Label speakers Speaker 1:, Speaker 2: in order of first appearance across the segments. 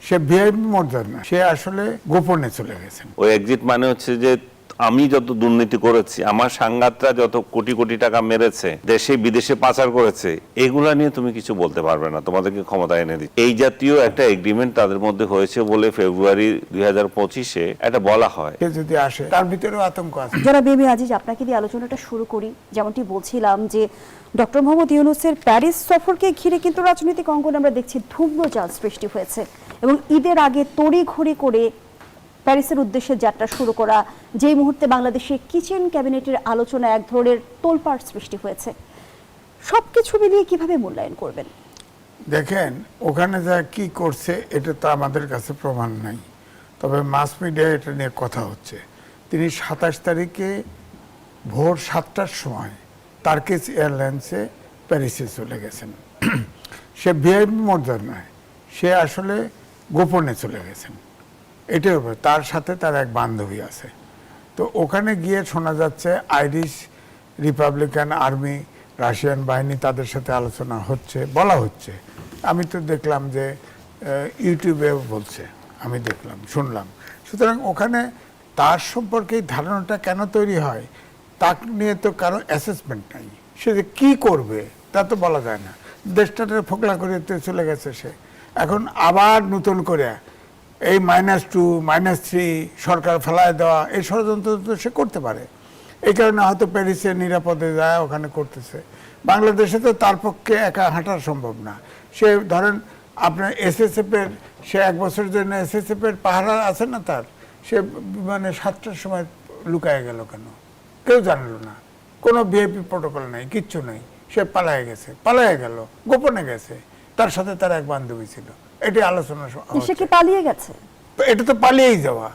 Speaker 1: সে VIP মর্যাদা না, সে আসলে গোপনে চলে গেছেন।
Speaker 2: ওই এক্সিট মানে হচ্ছে যে আমি যত দুর্নীতি করেছি, আমার সাংঘাতরা যত কোটি কোটি টাকা মেরেছে, দেশে বিদেশে পাচার করেছে, এগুলা নিয়ে তুমি কিছু বলতে পারবে না, তোমাদেরকে ক্ষমতা এনে দিচ্ছে। এই জাতীয় একটা এগ্রিমেন্ট তাদের মধ্যে হয়েছে বলে ফেব্রুয়ারি 2025-এ এটা বলা হয়।
Speaker 1: সে যদি আসে তার ভিতরেও আতঙ্ক আছে।
Speaker 3: যারা বিএমএ আজিজ, আপনাকে দিয়ে আলোচনাটা শুরু করি। যেমনটি বলছিলাম যে ডক্টর মোহাম্মদ ইউনূসের প্যারিস সফরকে ঘিরে কিন্তু রাজনৈতিক অঙ্গনে আমরা দেখছি ধূম্রজাল সৃষ্টি হয়েছে এবং ঈদের আগে তড়িঘড়ি করে প্যারিসের উদ্দেশ্যে যাত্রা শুরু করা, যেই মুহূর্তে বাংলাদেশে কিচেন ক্যাবিনেটের আলোচনা এক ধরনের তোলপাড় সৃষ্টি হয়েছে, সবকিছু মিলিয়ে কিভাবে মূল্যায়ন করবেন?
Speaker 1: দেখেন, ওখানে যা কি করছে এটা তো আমাদের কাছে প্রমাণ নাই, তবে মাস মিডিয়ায় এটা নিয়ে কথা হচ্ছে। তিনি 27 তারিখে ভোর 7টার সময় টার্কিশ এয়ারলাইন্সে প্যারিসে চলে গেছেন। সে ভিআইপি মর্যাদা নয়, সে আসলে গোপনে চলে গেছেন। এটাই হবে, তার সাথে তার এক বান্ধবী আছে। তো ওখানে গিয়ে শোনা যাচ্ছে আইরিশ রিপাবলিকান আর্মি, রাশিয়ান বাহিনী, তাদের সাথে আলোচনা হচ্ছে, বলা হচ্ছে। আমি তো দেখলাম যে ইউটিউবে বলছে, আমি দেখলাম, শুনলাম। সুতরাং ওখানে তার সম্পর্কে ধারণাটা কেন তৈরি হয় তা নিয়ে তো কারো অ্যাসেসমেন্ট নাই। সে যে কী করবে তা তো বলা যায় না। দেশটাতে ফোকলা করে চলে গেছে সে। এখন আবার নতুন করে এই -2 -3 সরকার ফেলায় দেওয়া, এই ষড়যন্ত্র তো সে করতে পারে। এই কারণে হয়তো প্যারিসে নিরাপদে যায়, ওখানে করতেছে। বাংলাদেশে তো তার পক্ষে একা হাঁটা সম্ভব না। সে ধরেন আপনার এসএসএফের, সে 1 বছরের জন্য এসএসএফের পাহারা আছে না তার, সে মানে 7টার সময় লুকায় গেল কেন কেউ জানলো না। কোনো ভিআইপি প্রোটোকল নেই, কিচ্ছু নেই। সে পালায় গেছে, পালায় গেল, গোপনে গেছে। তার সাথে তার এক বান্ধবী ছিল, এটি আলোচনা।
Speaker 3: সে কি পালিয়ে গেছে?
Speaker 1: এটা তো পালিয়েই যাওয়া।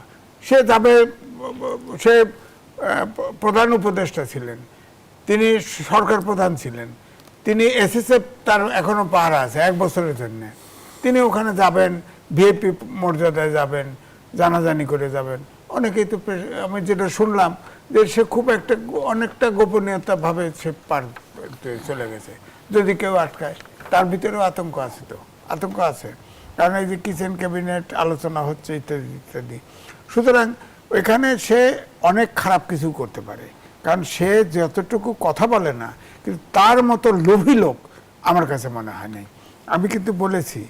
Speaker 1: সে যাবে, সে প্রধান উপদেষ্টা ছিলেন, তিনি সরকার প্রধান ছিলেন, তিনি এসএসএফ তার এখনো পাহারা আছে 1 বছরের জন্য। তিনি ওখানে যাবেন, ভিআইপি মর্যাদায় যাবেন, জানাজানি করে যাবেন। অনেকেই তো, আমি যেটা শুনলাম যে সে খুব অনেকটা গোপনীয়তা ভাবে সে পার চলে গেছে। যদি কেউ আটকায়, তার ভিতরেও আতঙ্ক আছে, তো আতঙ্ক আছে। কারণ এই যে কিচেন ক্যাবিনেট আলোচনা হচ্ছে ইত্যাদি ইত্যাদি। সুতরাং এখানে সে অনেক খারাপ কিছু করতে পারে, কারণ সে যতটুকু কথা বলে না, কিন্তু তার মতো লোভী লোক আমার কাছে মনে হয় নাই। আমি কিন্তু বলেছি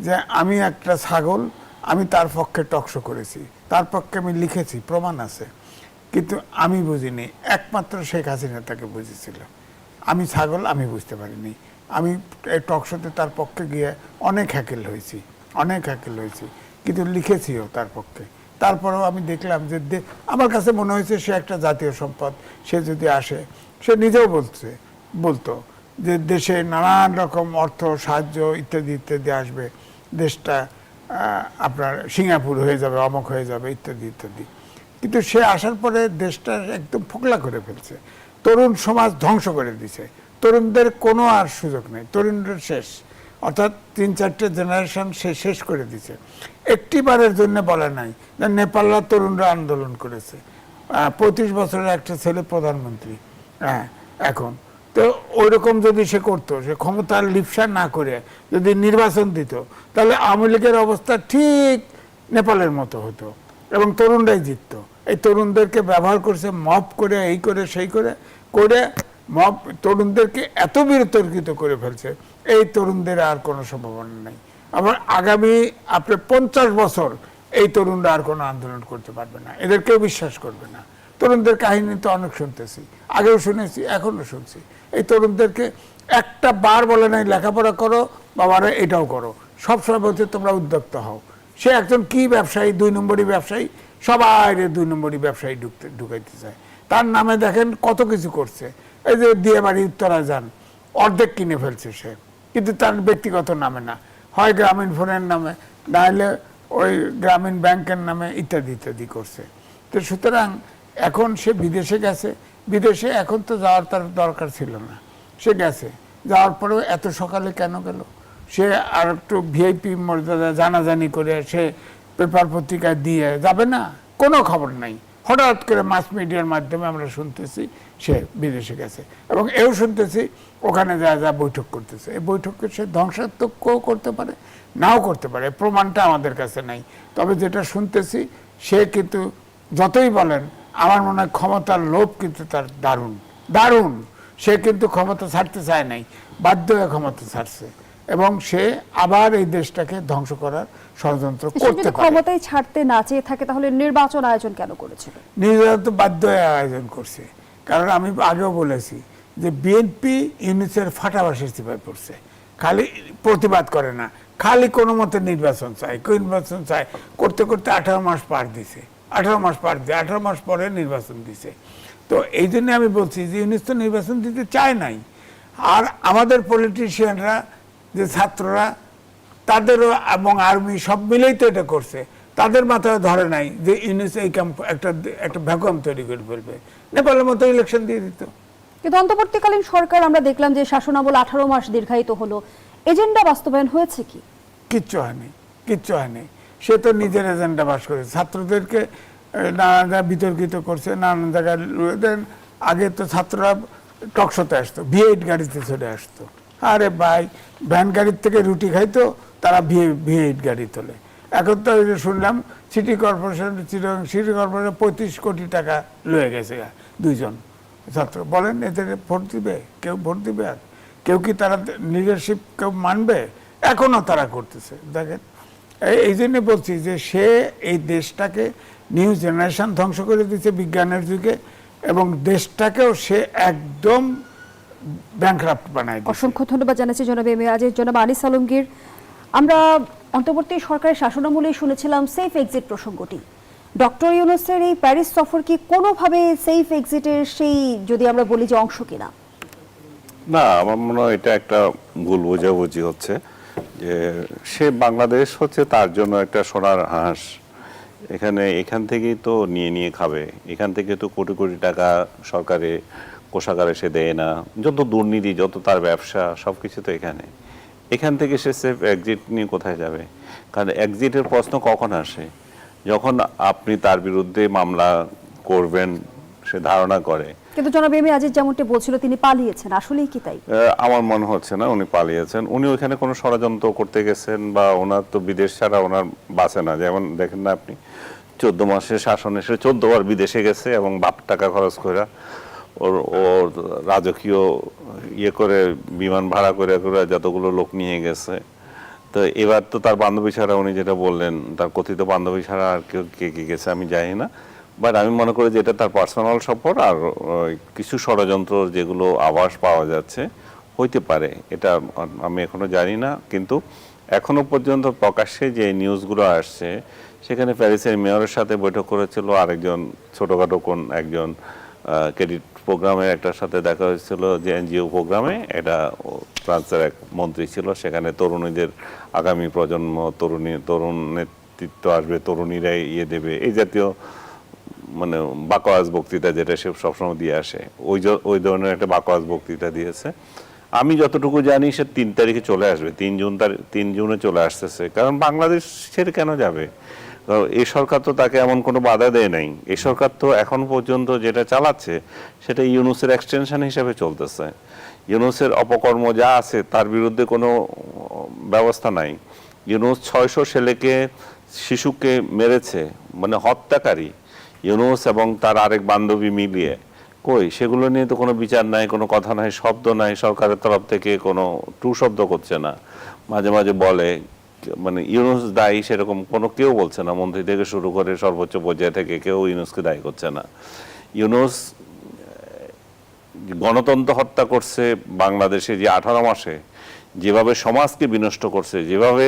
Speaker 1: যে আমি একটা ছাগল, আমি তার পক্ষে টকশো করেছি, তার পক্ষে আমি লিখেছি, প্রমাণ আছে। কিন্তু আমি বুঝিনি, একমাত্র শেখ হাসিনা তাকে বুঝেছিল। আমি ছাগল, আমি বুঝতে পারিনি। আমি এই টকশোতে তার পক্ষে গিয়ে অনেক হ্যাকেল হয়েছি, কিন্তু লিখেছিও তার পক্ষে। তারপরেও আমি দেখলাম যে আমার কাছে মনে হয়েছে সে একটা জাতীয় সম্পদ। সে যদি আসে, সে নিজেও বলতো যে দেশে নানান রকম অর্থ সাহায্য ইত্যাদি ইত্যাদি আসবে, দেশটা আপনার সিঙ্গাপুর হয়ে যাবে, অমক হয়ে যাবে ইত্যাদি ইত্যাদি। কিন্তু সে আসার পরে দেশটা একদম ফোকলা করে ফেলছে, তরুণ সমাজ ধ্বংস করে দিছে। তরুণদের কোনো আর সুযোগ নেই, তরুণদের শেষ, অর্থাৎ 3-4টে জেনারেশন সে শেষ করে দিছে। একটিবারের জন্য বলে নাই যে নেপালের তরুণরা আন্দোলন করেছে, 35 বছরের একটা ছেলে প্রধানমন্ত্রী। এখন তো ওইরকম যদি সে করতো, সে ক্ষমতার লিপসা না করে যদি নির্বাচন দিত, তাহলে আওয়ামী লীগের অবস্থা ঠিক নেপালের মতো হতো এবং তরুণরাই জিতত। এই তরুণদেরকে ব্যবহার করছে, মব করে, এই করে সেই করে মব তরুণদেরকে এত বিতর্কিত করে ফেলছে, এই তরুণদের আর কোনো সম্ভাবনা নেই। আবার আগামী আপনার 50 বছর এই তরুণরা আর কোনো আন্দোলন করতে পারবে না, এদের কেউ বিশ্বাস করবে না। তরুণদের কাহিনী তো অনেক শুনতেছি, আগেও শুনেছি, এখনো শুনছি। এই তরুণদেরকে একটা বার বলে নাই লেখাপড়া করো, বাবারা এটাও করো, সবসময় বলছে তোমরা উদ্যোক্তা হও। সে একজন কি ব্যবসায়ী, 2 নম্বরই ব্যবসায়ী, সবাই 2 নম্বরই ব্যবসায়ী ঢুকাইতে চায়। তার নামে দেখেন কত কিছু করছে। এই যে দিয়ে বাড়ি উত্তরা যান, অর্ধেক কিনে ফেলছে সে, কিন্তু তার ব্যক্তিগত নামে না, হয় গ্রামীণ ফোনের নামে, না হলে ওই গ্রামীণ ব্যাংকের নামে ইত্যাদি ইত্যাদি করছে। তো সুতরাং এখন সে বিদেশে গেছে, বিদেশে এখন তো যাওয়ার তার দরকার ছিল না, সে গেছে। যাওয়ার পরেও এত সকালে কেন গেল? সে আর একটু ভিআইপি মর্যাদা জানাজানি করে সে পেপার পত্রিকায় দিয়ে যাবে না? কোনো খবর নাই, হঠাৎ করে মাস মিডিয়ার মাধ্যমে আমরা শুনতেছি সে বিদেশে গেছে, এবং এও শুনতেছি ওখানে যা বৈঠক করতেছে। এই বৈঠককে সে ধ্বংসাত্মকও করতে পারে, নাও করতে পারে, প্রমাণটা আমাদের কাছে নাই। তবে যেটা শুনতেছি, সে কিন্তু যতই বলেন, আমার মনে হয় ক্ষমতার লোভ কিন্তু তার দারুণ দারুণ। সে কিন্তু ক্ষমতা ছাড়তে চায় নাই, বাধ্য হয়ে ক্ষমতা ছাড়ছে, এবং সে আবার এই দেশটাকে ধ্বংস করার ষড়যন্ত্র
Speaker 3: সে
Speaker 1: করতে
Speaker 3: যদি
Speaker 1: পারে।
Speaker 3: ক্ষমতায় ছাড়তে না চেয়ে থাকে তাহলে নির্বাচন আয়োজন কেন করেছিল?
Speaker 1: নিজেরা তো বাধ্য হয়ে আয়োজন করছে। কারণ আমি আগেও বলেছি যে বিএনপি ইউনিসের ফাটাবাসের চিপায় পড়ছে, খালি প্রতিবাদ করে না, খালি কোনো মতে নির্বাচন চায়, নির্বাচন চায় করতে করতে 18 মাস পার দিছে, 18 মাস পার দিয়ে 18 মাস পরে নির্বাচন দিছে। তো এই জন্য আমি বলছি যে ইউনিস তো নির্বাচন দিতে চায় নাই। আর আমাদের পলিটিশিয়ানরা, যে ছাত্ররা, তাদেরও এবং আর্মি সব মিলেই তো এটা করছে, তাদের মাথায় ধরে নাই যে ইউনিস এই একটা ভ্যাকুয়াম তৈরি করে ফেলবে, নেপালের মতো ইলেকশন দিয়ে দিত।
Speaker 3: কিন্তু অন্তর্বর্তীকালীন সরকার আমরা দেখলাম যে শাসনামল 18 মাস দীর্ঘায়িত হলো, এজেন্ডা বাস্তবায়ন হয়েছে কি?
Speaker 1: কিচ্ছু হয়নি, কিচ্ছু হয়নি। সে তো নিজের এজেন্ডা বাস করে ছাত্রদেরকে নানা জায়গায় বিতর্কিত করছে, নানান জায়গায়। আগে তো ছাত্ররা টকশোতে আসতো, V8 গাড়িতে চলে আসতো। আরে ভাই, ভ্যান গাড়ির থেকে রুটি খাইতো, তারা V8 গাড়ি তোলে। এখন তো শুনলাম সিটি কর্পোরেশন 35 কোটি টাকা লয়ে গেছে দুইজন ছাত্র। বলেন এদের ভোট দিবে কেউ? ভোট দিবে? আর কেউ কি তারা লিডারশিপ কেউ মানবে? এখনো তারা করতেছে। দেখেন, এই জন্য বলছি যে সে এই দেশটাকে নিউ জেনারেশন ধ্বংস করে দিচ্ছে বিজ্ঞানের যুগে, এবং দেশটাকেও সে একদম ব্যাংক্রাফট বানায় দিচ্ছে।
Speaker 3: অসংখ্য ধন্যবাদ জানাচ্ছি জনাব এম এ আজিজ। জনাব আনিস আলমগীর, আমরা অন্তর্বর্তী সরকারের শাসনামলেই শুনেছিলাম সেফ এক্সিট প্রসঙ্গটি। ডক্টর ইউনূসের এই প্যারিস সফর কি কোনোভাবে সেফ এক্সিটের সেই, যদি আমরা বলি যে, অংশ কিনা?
Speaker 2: না, আমার মনে হয় এটা একটা ভুল বোঝাবুঝি হচ্ছে, যে সে বাংলাদেশ হচ্ছে তার জন্য একটা সোনার হাঁস। এখান থেকেই তো নিয়ে খাবে, এখান থেকে তো কোটি কোটি টাকা সরকারে কোষাগারে সে দেয় না, যত দুর্নীতি, যত তার ব্যবসা, সবকিছু তো এখান থেকে সে সেফ এক্সিট নিয়ে কোথায় যাবে? কারণ এক্সিটের প্রশ্ন কখন আসে? যখন আপনি তার বিরুদ্ধে মামলা করবেন সে ধারণা করে।
Speaker 3: কিন্তু জনাব এম এ আজিজ যেমনটি বলছিল তিনি পালিয়েছেন, আসলেই কি তাই?
Speaker 2: আমার মনে হচ্ছে না উনি পালিয়েছেন। উনি ওইখানে কোনো ষড়যন্ত্র করতে গেছেন, বা ওনার তো বিদেশ ছাড়া ওনার বাঁচে না। যেমন দেখেন না আপনি, 14 মাসের শাসনে সে 14 বার বিদেশে গেছে, এবং বাপ টাকা খরচ করে ওর রাজকীয় করে বিমান ভাড়া করে যতগুলো লোক নিয়ে গেছে। তো এবার তো তার বান্ধবী ছাড়া, উনি যেটা বললেন, তার কথিত বান্ধবী ছাড়া আর কেউ কে গেছে আমি জানি না। বাট আমি মনে করি যে এটা তার পার্সোনাল সফর, আর কিছু ষড়যন্ত্র যেগুলো আভাস পাওয়া যাচ্ছে হইতে পারে, এটা আমি এখনো জানি না। কিন্তু এখনো পর্যন্ত প্রকাশ্যে যে নিউজগুলো আসছে, সেখানে প্যারিসের মেয়রের সাথে বৈঠক করেছিল, আরেকজন ছোটখাটো একজন ক্রেডিট প্রোগ্রামের একটার সাথে দেখা হয়েছিল, যে এনজিও প্রোগ্রামে। এটা ফ্রান্সের এক মন্ত্রী ছিল, সেখানে তরুণীদের আগামী প্রজন্ম, তরুণ নেতৃত্ব আসবে, তরুণীরাই দেবে, এই জাতীয় মানে বাকওয়াজ বক্তৃতা, যেটা সে সবসময় দিয়ে আসে, ওই ধরনের একটা বাকওয়াজ বক্তৃতা দিয়েছে। আমি যতটুকু জানি সে 3 তারিখে চলে আসবে, 3 জুনে চলে আসতেছে। কারণ বাংলাদেশ ছেড়ে কেন যাবে? এই সরকার তো তাকে এমন কোনো বাধা দেয় নাই। এই সরকার তো এখন পর্যন্ত যেটা চালাচ্ছে সেটা ইউনূসের এক্সটেনশন হিসেবে চলতেছে। ইউনূসের অপকর্ম যা আছে তার বিরুদ্ধে কোনো ব্যবস্থা নাই। ইউনূস 600 শিশুকে মেরেছে, মানে হত্যাকারী ইউনূস এবং তার আরেক বান্ধবী মিলিয়ে। কই সেগুলো নিয়ে তো কোনো বিচার নাই, কোনো কথা নাই, শব্দ নাই, সরকারের তরফ থেকে কোনো টু শব্দ করছে না। মাঝে মাঝে বলে, মানে ইউনূস দায়ী সেরকম কোনো কেউ বলছে না, মন্ত্রী থেকে শুরু করে সর্বোচ্চ পর্যায়ে থেকে কেউ ইউনূসকে দায়ী করছে না। ইউনূস গণতন্ত্র হত্যা করছে বাংলাদেশে, যে 18 মাসে যেভাবে সমাজকে বিনষ্ট করছে, যেভাবে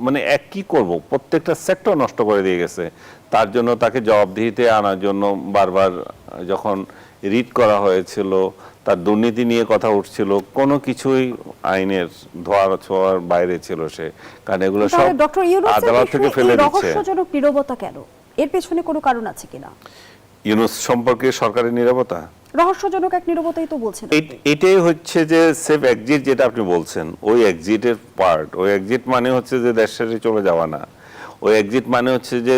Speaker 2: মানে কি করব, প্রত্যেকটা সেক্টর নষ্ট করে দিয়ে গেছে। তার জন্য তাকে জবাবদিহিতে আনার জন্য বারবার যখন রিট করা হয়েছিল, তার দুর্নীতি নিয়ে কথা উঠছিল, কোনো কিছুই আইনের ছোঁয়ার বাইরে ছিল সে। কারণ এগুলো সব আদালত থেকে ফেলে দিচ্ছে।
Speaker 3: রহস্যজনক নীরবতা কেন? এর পেছনে কোনো কারণ আছে কিনা?
Speaker 2: ইউনূস সম্পর্কে সরকারের নীরবতা
Speaker 3: রহস্যজনক এক নীরবতাই তো বলছেন।
Speaker 2: এটাই হচ্ছে যে সেফ এক্সিট যেটা আপনি বলছেন, ওই এক্সিটের পার্ট। ওই এক্সিট মানে হচ্ছে যে দেশ ছেড়ে চলে যাওয়া না। ওই এক্সিট মানে হচ্ছে যে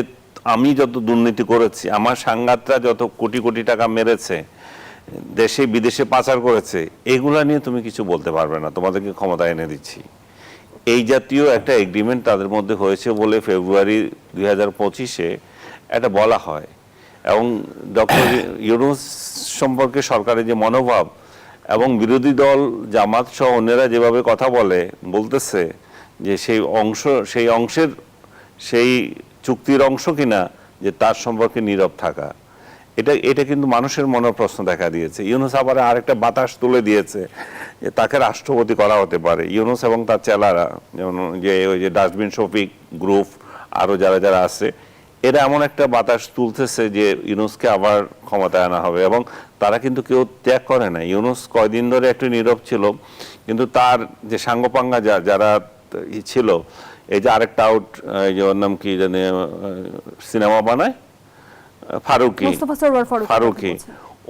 Speaker 2: আমি যত দুর্নীতি করেছি, আমার সাংঘাতরা যত কোটি কোটি টাকা মেরেছে, দেশে বিদেশে পাচার করেছে, এগুলা নিয়ে তুমি কিছু বলতে পারবে না, তোমাদেরকে ক্ষমতা এনে দিচ্ছি। এই জাতীয় একটা এগ্রিমেন্ট তাদের মধ্যে হয়েছে বলে ফেব্রুয়ারি 2025-এ এটা বলা হয়। এবং ডক্টর ইউনূস সম্পর্কে সরকারের যে মনোভাব এবং বিরোধী দল জামাত সহ অন্যরা যেভাবে কথা বলতেছে যে সেই অংশের সেই চুক্তির অংশ কিনা যে তার সম্পর্কে নীরব থাকা, এটা কিন্তু মানুষের মনে প্রশ্ন দেখা দিয়েছে। ইউনূস আবার আরেকটা বাতাস তুলে দিয়েছে যে তাকে রাষ্ট্রপতি করা হতে পারে। ইউনূস এবং তার চেলারা, যেমন ওই যে ডাস্টবিন শফিক গ্রুপ আরো যারা আছে, এরা এমন একটা বাতাস তুলতেছে যে ইউনূসকে আবার ক্ষমতায় আনা হবে। এবং তারা কিন্তু কেউ ত্যাগ করে না। ইউনূস কয়দিন ধরে একটু নীরব ছিল, কিন্তু তার যে সাঙ্গপাঙ্গা যারা ছিল, এই যে আরেকটা আউট, এই যে ওর নাম কি জানে, সিনেমা বানায় ফারুকি,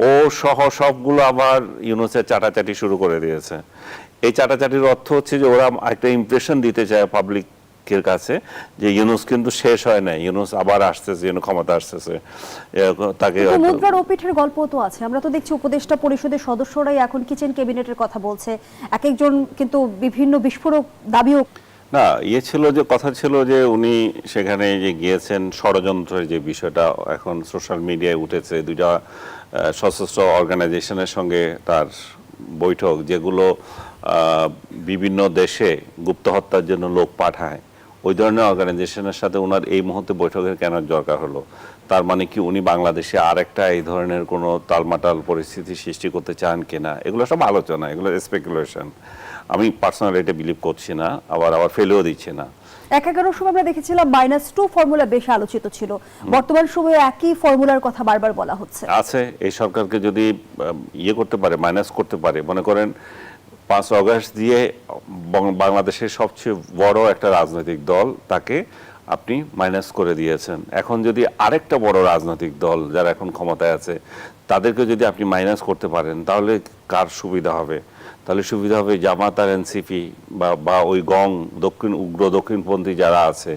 Speaker 2: ও সহ সবগুলো আবার ইউনূসের চাটাচাটি শুরু করে দিয়েছে। এই চাটাচাটির অর্থ হচ্ছে যে ওরা একটা ইমপ্রেশন দিতে চায় পাবলিকের কাছে যে ইউনূস কিন্তু শেষ হয় না, ইউনূস আবার আসতেছে, ক্ষমতা আসতেছে। তাকে
Speaker 3: মুদ্রার ওপিঠের গল্প তো আছে। আমরা তো দেখছি উপদেষ্টা পরিষদের সদস্যরাই এখন কিচেন ক্যাবিনেটের কথা বলছে, এক একজন কিন্তু বিভিন্ন বিস্ফোরক দাবিও।
Speaker 2: না, ছিল যে কথা ছিল যে উনি সেখানে যে গিয়েছেন, ষড়যন্ত্রের যে বিষয়টা এখন সোশ্যাল মিডিয়ায় উঠেছে, দুইটা সশস্ত্র অর্গানাইজেশনের সঙ্গে তার বৈঠক, যেগুলো বিভিন্ন দেশে গুপ্ত হত্যার জন্য লোক পাঠায়, ওই ধরনের অর্গানাইজেশনের সাথে ওনার এই মুহূর্তে বৈঠকের কেন দরকার হলো? তার মানে কি উনি বাংলাদেশে আরেকটা এই ধরনের কোনো টালমাটাল পরিস্থিতি সৃষ্টি করতে চান কিনা? এগুলো সব আলোচনা, এগুলো স্পেকুলেশন। আমি পার্সোনালি এটা বিলিভ করছি না, আবার ফেলেও দিচ্ছি না।
Speaker 3: 11 সময় আমরা দেখেছিলাম -2 ফর্মুলা বেশি আলোচিত ছিল, বর্তমান সময়ে একই ফর্মুলার কথা বারবার বলা হচ্ছে।
Speaker 2: আছে, এই সরকারকে যদি করতে পারে, মাইনাস করতে পারে, মনে করেন 5 আগস্ট দিয়ে বাংলাদেশের সবচেয়ে বড় একটা রাজনৈতিক দল, তাকে আপনি মাইনাস করে দিয়েছেন। এখন যদি আরেকটা বড় রাজনৈতিক দল যারা এখন ক্ষমতায় আছে, তাদেরকে যদি আপনি মাইনাস করতে পারেন, তাহলে কার সুবিধা হবে? তাহলে সুবিধা হবে জামাত আর এনসিপি বা ওই গং উগ্র দক্ষিণপন্থী যারা আছে,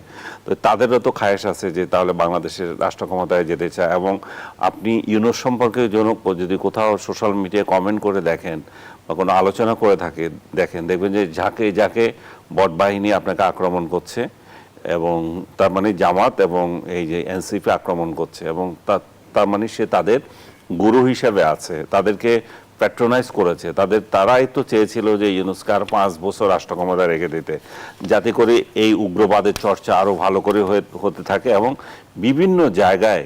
Speaker 2: তো তাদেরও তো খায়েশ আছে যে তাহলে বাংলাদেশের রাষ্ট্র ক্ষমতায় যেতে চায়। এবং আপনি ইউনূস সম্পর্কে যদি কোথাও সোশ্যাল মিডিয়ায় কমেন্ট করে দেখেন বা কোনো আলোচনা করে দেখবেন যে যাকে বট বাহিনী আপনাকে আক্রমণ করছে, এবং তার মানে জামাত এবং এই যে এনসিপি আক্রমণ করছে, এবং তার মানে সে তাদের গুরু হিসেবে আছে, তাদেরকে প্যাট্রোনাইজ করেছে। তারাই তো চেয়েছিল যে ইউনূসকে আর 5 বছর রাষ্ট্র ক্ষমতা রেখে দিতে, যাতে করে এই উগ্রবাদের চর্চা আরো ভালো করে হতে থাকে এবং বিভিন্ন জায়গায়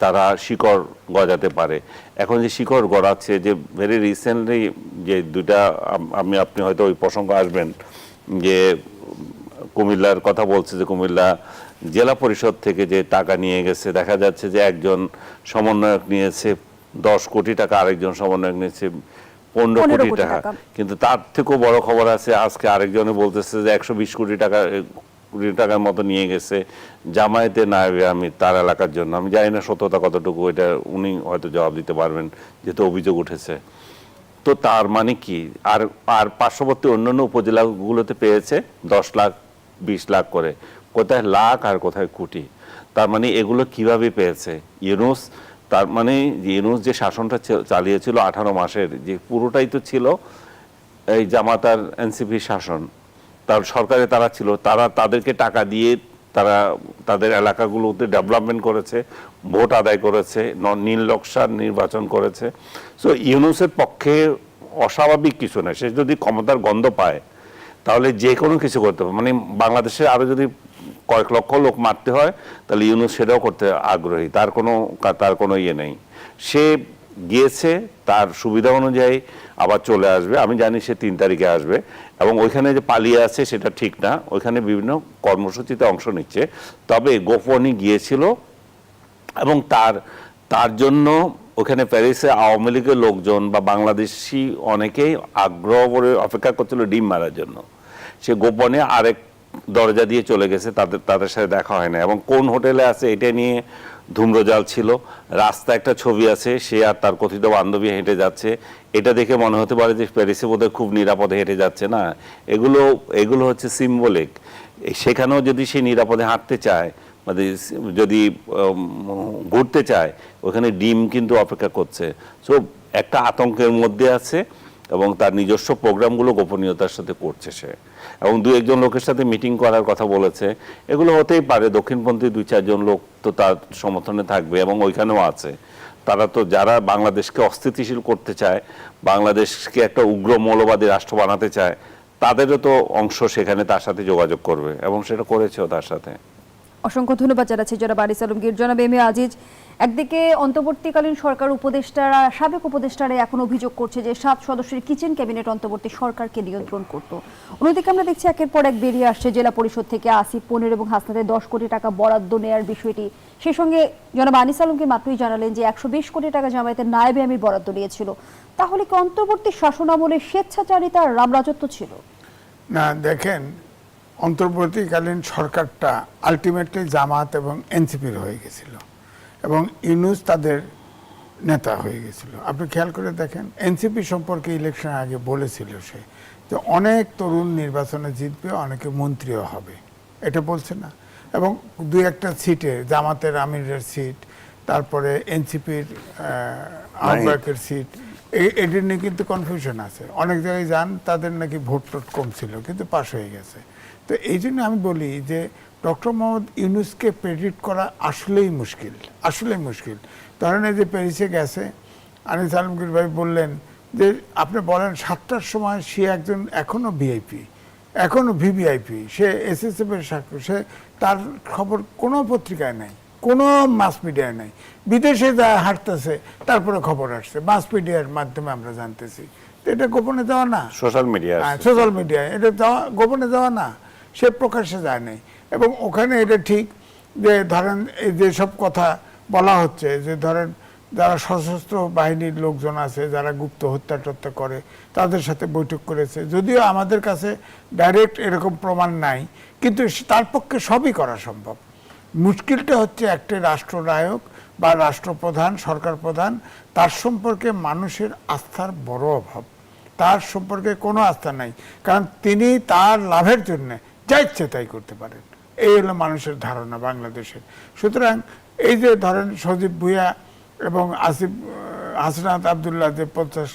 Speaker 2: তারা শিকড় গজাতে পারে। এখন যে শিকড় গড়াচ্ছে, যে ভেরি রিসেন্টলি যে দুইটা, আপনি হয়তো ওই প্রসঙ্গ আসবেন, যে কুমিল্লার কথা বলছে, যে কুমিল্লা জেলা পরিষদ থেকে যে টাকা নিয়ে গেছে, দেখা যাচ্ছে যে একজন সমন্বয়ক নিয়েছে 10 কোটি টাকা, আরেকজন সমন্বয়ক নিয়েছে 15 কোটি টাকা। কিন্তু তার থেকেও বড় খবর আছে, আজকে আরেকজনে বলতেছে যে 120 কোটি টাকার মতো নিয়ে গেছে জামায়াতে নায়েবে আমির তার এলাকার জন্য। আমি জানি না সত্যতা কতটুকু, এটা উনি হয়তো জবাব দিতে পারবেন, যেহেতু অভিযোগ উঠেছে। তো তার মানে কি, আর পার্শ্ববর্তী অন্যান্য উপজেলাগুলোতে পেয়েছে 10 লাখ 20 লাখ করে, কোথায় লাখ আর কোথায় কোটি। তার মানে এগুলো কিভাবে পেয়েছে ইউনূস? তার মানে ইউনূস যে শাসনটা চালিয়েছিল 18 মাসের, যে পুরোটাই তো ছিল এই জামাত আর এনসিপি শাসন। তার সরকারে তারা ছিল, তাদেরকে টাকা দিয়ে তারা তাদের এলাকাগুলোতে ডেভেলপমেন্ট করেছে, ভোট আদায় করেছে, নীল নকশার নির্বাচন করেছে। সো ইউনূসের পক্ষে অস্বাভাবিক কিছু না। সে যদি ক্ষমতার গন্ধ পায়, তাহলে যে কোনো কিছু করতে পারে। মানে বাংলাদেশে আরো যদি কয়েক লক্ষ লোক মারতে হয়, তাহলে ইউনূস সেটাও করতে আগ্রহী। তার কোনো ইয়ে নেই। সে গিয়েছে, তার সুবিধা অনুযায়ী আবার চলে আসবে। আমি জানি সে 3 তারিখে আসবে, এবং ওইখানে যে পালিয়ে আছে সেটা ঠিক না, ওইখানে বিভিন্ন কর্মসূচিতে অংশ নিচ্ছে। তবে গোপনে গিয়েছিল, এবং তার জন্য ওখানে প্যারিসে আওয়ামী লীগের লোকজন বা বাংলাদেশি অনেকেই আগ্রহ করে অপেক্ষা করছিল ডিম মারার জন্য। সে গোপনে আরেক দরজা দিয়ে চলে গেছে, তাদের সাথে দেখা হয় না। এবং কোন হোটেলে আছে এটা নিয়ে ধূম্রজাল ছিল। রাস্তা একটা ছবি আছে, সে আর তার কথিত বান্ধবী হেঁটে যাচ্ছে, এটা দেখে মনে হতে পারে যে প্যারিসে বোধহয় খুব নিরাপদে হেঁটে যাচ্ছে। না, এগুলো হচ্ছে সিম্বলিক। সেখানেও যদি সে নিরাপদে হাঁটতে চায়, মানে যদি ঘুরতে চায়, ওখানে ডিম কিন্তু অপেক্ষা করছে। সো একটা আতঙ্কের মধ্যে আছে, এবং তার নিজস্ব প্রোগ্রামগুলো গোপনীয়তার সাথে করছে সে। এবং দু একজন লোকের সাথে মিটিং করার কথা বলেছে। এগুলো হতেই পারে, দক্ষিণপন্থী 2-4 লোক তো তার সমর্থনে থাকবে এবং ওইখানেও আছে। তারা তো যারা বাংলাদেশকে অস্থিতিশীল করতে চায়, বাংলাদেশকে একটা উগ্র মৌলবাদী রাষ্ট্র বানাতে চায়, তাদেরও তো অংশ সেখানে তার সাথে যোগাযোগ করবে এবং সেটা করেছেও তার সাথে।
Speaker 3: অসংখ্য ধন্যবাদ জানাচ্ছি জনাব আনিস আলমগীর। জনাব এম এ আজিজ, একদিকে অন্তর্বর্তীকালীন সরকার উপদেষ্টারা, সাবেক উপদেষ্টারা এখন অভিযোগ করছে যে 7 সদস্যের কিচেন ক্যাবিনেট অন্তর্বর্তী সরকারকে নিয়ন্ত্রণ করত। অন্যদিকে আমরা দেখছি একের পর এক বেরিয়ে আসছে জেলা পরিষদ থেকে আসিফ 15 এবং হাসনাতের 10 কোটি টাকা বরাদ্দ নেয়ার বিষয়টি। সেই সঙ্গে জনাব আনিস আলমগীর মাত্রই জানালেন যে 120 কোটি টাকা জামায়াতের নায়েবে আমির বরাদ্দ নিয়েছিল। তাহলে কি অন্তর্বর্তী শাসনামলে স্বেচ্ছাচারিতার রামরাজত্ব ছিল?
Speaker 1: না, দেখেন, অন্তর্বর্তীকালীন সরকারটা আলটিমেটলি জামাত এবং এনসিপির হয়ে গেছিল এবং ইউনূস তাদের নেতা হয়ে গেছিল। আপনি খেয়াল করে দেখেন, এনসিপি সম্পর্কে ইলেকশনের আগে বলেছিল সে যে অনেক তরুণ নির্বাচনে জিতবে, অনেকে মন্ত্রীও হবে, এটা বলছে না। এবং 2-1টা সিটে, জামাতের আমিরের সিট, তারপরে এনসিপির আহ্বায়কের সিট, এটির নিয়ে কিন্তু কনফিউশন আছে। অনেক জায়গায় যান, তাদের নাকি ভোট টোট কম ছিল কিন্তু পাশ হয়ে গেছে। তো এই জন্য আমি বলি যে ডক্টর মোহাম্মদ ইউনূসকে প্রেডিক্ট করা আসলেই মুশকিল, আসলেই মুশকিল। ধরেন এই যে প্যারিসে গেছে, আনিস আলমগীর ভাই বললেন যে আপনি বলেন 7টার সময় সে একজন এখনও ভিআইপি, এখনও ভিভিআইপি, সে এসএসএফের সাক্ষী, সে তার খবর কোনো পত্রিকায় নাই, কোনো মাস মিডিয়ায় নাই। বিদেশে যা হাঁটতেছে তারপরে খবর আসছে, মাস মিডিয়ার মাধ্যমে আমরা জানতেছি। তো এটা গোপনে দেওয়া না,
Speaker 2: সোশ্যাল মিডিয়া,
Speaker 1: সোশ্যাল মিডিয়ায় এটা দেওয়া, গোপনে দেওয়া না, সে প্রকাশ্যে যায় নাই। এবং ওখানে এটা ঠিক যে ধরেন এই যেসব কথা বলা হচ্ছে যে ধরেন যারা সশস্ত্র বাহিনীর লোকজন আছে, যারা গুপ্ত হত্যা টত্যা করে, তাদের সাথে বৈঠক করেছে। যদিও আমাদের কাছে ডাইরেক্ট এরকম প্রমাণ নাই, কিন্তু তার পক্ষে সবই করা সম্ভব। মুশকিলটা হচ্ছে একটা রাষ্ট্রনায়ক বা রাষ্ট্রপ্রধান, সরকার প্রধান, তার সম্পর্কে মানুষের আস্থার বড় অভাব। তার সম্পর্কে কোনো আস্থা নাই, কারণ তিনি তার লাভের জন্য যা ইচ্ছে তাই করতে পারেন। এই হলো মানুষের ধারণা বাংলাদেশের। সুতরাং এই যে ধরেন সজীব ভুঁইয়া এবং হাসনাত আবদুল্লাহ যে 50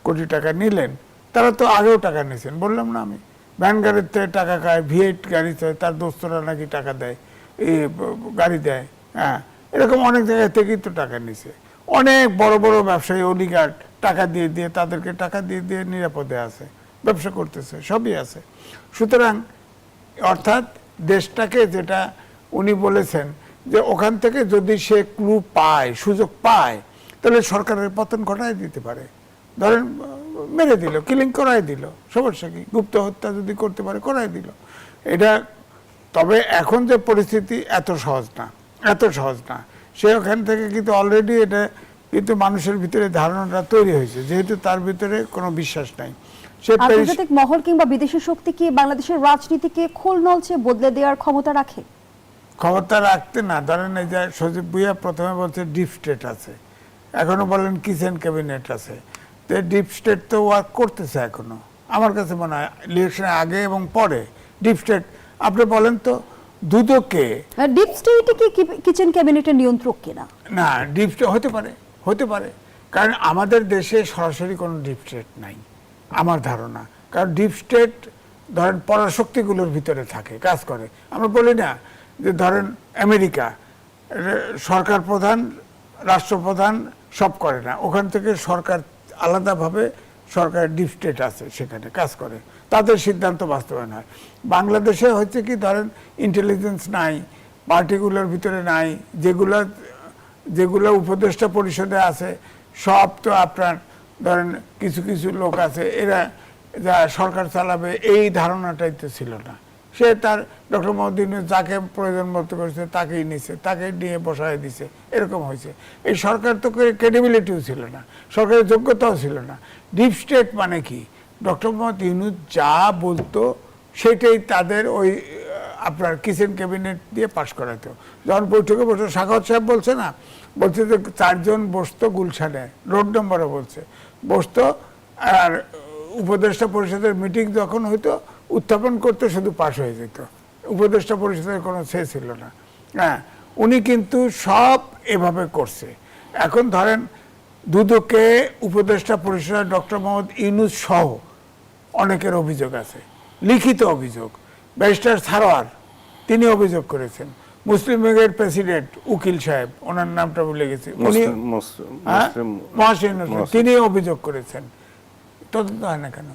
Speaker 1: কোটি টাকা নিলেন, তারা তো আগেও টাকা নিয়েছেন, বললাম না আমি। ভ্যান গাড়ির থেকে টাকা খায়, V8 গাড়িতে তার দোস্তরা নাকি টাকা দেয়, এই গাড়ি দেয়, হ্যাঁ, এরকম অনেক জায়গা থেকেই তো টাকা নিছে। অনেক বড় বড় ব্যবসায়ী, অলিগার্ড টাকা দিয়ে দিয়ে, তাদেরকে টাকা দিয়ে দিয়ে নিরাপদে আছে, ব্যবসা করতেছে, সবই আছে। সুতরাং অর্থাৎ দেশটাকে, যেটা উনি বলেছেন যে ওখান থেকে যদি সে ক্লু পায়, সুযোগ পায়, তাহলে সরকারের পতন ঘটাই দিতে পারে। ধরেন মেরে দিল, কিলিং করাই দিল, সমস্যা কি? গুপ্ত হত্যা যদি করতে পারে করাই দিল। এটা, তবে এখন যে পরিস্থিতি এত সহজ না, এত সহজ না। সে ওখান থেকে কিন্তু অলরেডি এটা কিন্তু মানুষের ভিতরে ধারণাটা তৈরি হয়েছে, যেহেতু তার ভিতরে কোনো বিশ্বাস নাই।
Speaker 3: আন্তর্জাতিক মহল কিংবা বিদেশি শক্তি কি বাংলাদেশের রাজনীতিকে খোল নলছে বদলে দেওয়ার ক্ষমতা রাখে?
Speaker 1: ক্ষমতা রাখতে না, ধরেন এই যে সজীব ভুঁইয়া প্রথমে বলছে ডিপ স্টেট আছে, এখনো বলেন কিচেন ক্যাবিনেট আছে। তো ডিপ স্টেট তো ওয়ার্ক করতেছে এখনো, আমার কাছে মনে হয় ইলেকশনের আগে এবং পরে ডিপ স্টেট। আপনি বলেন তো দুদককে,
Speaker 3: ডিপ স্টেট কি কিচেন ক্যাবিনেটের নিয়ন্ত্রক কিনা?
Speaker 1: না, ডিপ স্টেট হতে পারে, হতে পারে, কারণ আমাদের দেশে সরাসরি কোনো ডিপ স্টেট নাই আমার ধারণা। কারণ ডিপ স্টেট ধরেন পরাশক্তিগুলোর ভিতরে থাকে, কাজ করে। আমরা বলি না যে ধরেন আমেরিকা সরকার প্রধান, রাষ্ট্রপ্রধান সব করে না, ওখান থেকে সরকার আলাদাভাবে, সরকার ডিপ স্টেট আছে, সেখানে কাজ করে, তাদের সিদ্ধান্ত বাস্তবায়ন হয়। বাংলাদেশে হচ্ছে কি, ধরেন ইন্টেলিজেন্স নাই, পার্টিগুলোর ভিতরে নাই, যেগুলো উপদেষ্টা পরিষদে আছে সব তো আপনার ধরেন কিছু কিছু লোক আছে, এরা যা সরকার চালাবে এই ধারণাটাই তো ছিল না। সে তার ডক্টর মোহাম্মদ ইউনূস যাকে প্রয়োজন মতো করেছে তাকেই নিছে, তাকে নিয়ে বসায় দিছে, এরকম হয়েছে। এই সরকার তো ক্রেডিবিলিটিও ছিল না, সরকারের যোগ্যতাও ছিল না। ডিপ স্টেট মানে কি, ডক্টর মোহাম্মদ ইউনূস যা বলতো সেটাই তাদের ওই আপনার কিচেন ক্যাবিনেট দিয়ে পাশ করাতো। যখন বৈঠকে বসে সাখাওয়াত সাহেব বলছে না, বলছে যে 4 জন বসতো গুলশানে, রোড নম্বরে বলছে বসতো, আর উপদেষ্টা পরিষদের মিটিং যখন হইতো উত্থাপন করতে শুধু পাশ হয়ে যেত, উপদেষ্টা পরিষদের কোনো সে ছিল না। হ্যাঁ, উনি কিন্তু সব এভাবে করছে। এখন ধরেন দুদকে উপদেষ্টা পরিষদের ডক্টর মোহাম্মদ ইউনূস সহ অনেকের অভিযোগ আছে, লিখিত অভিযোগ। ব্যারিস্টার সারোয়ার তিনি অভিযোগ করেছেন, মুসলিম লীগের প্রেসিডেন্ট উকিল সাহেব, ওনার নামটা ভুলে গেছি, উনি মহসিন হোসেন, তিনি অভিযোগ করেছেন। তদন্ত হয় না কেন?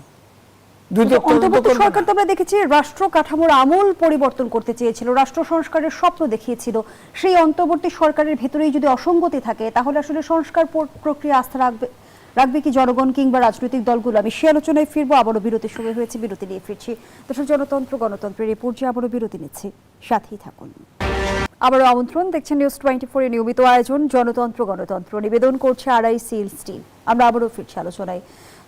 Speaker 3: অন্তর্বর্তী সরকার তো আমরা দেখেছি রাষ্ট্র কাঠামোর আমূল পরিবর্তন করতে চেয়েছিল, রাষ্ট্র সংস্কারের স্বপ্ন দেখিয়েছিল। সেই অন্তর্বর্তী সরকারের ভেতরেই যদি অসঙ্গতি থাকে তাহলে আসলে সংস্কার প্রক্রিয়া আস্থা রাখবে কি জনগণ কিংবা রাজনৈতিক দলগুলো? আমি সে আলোচনায় ফিরবো। আবারও বিরতির সময় হয়েছে, বিরতি নিয়ে ফিরছি। দর্শক, জনতন্ত্র গণতন্ত্রের এই পর্যায়ে আবারও বিরতি নিচ্ছি, সাথেই থাকুন। আবারও আমন্ত্রণ, দেখছেন নিউজ 24 এর নিয়মিত আয়োজন জনতন্ত্র গণতন্ত্র, নিবেদন করছে আড়াই সিল স্টিল। আমরা আবারও ফিরছি আলোচনায়।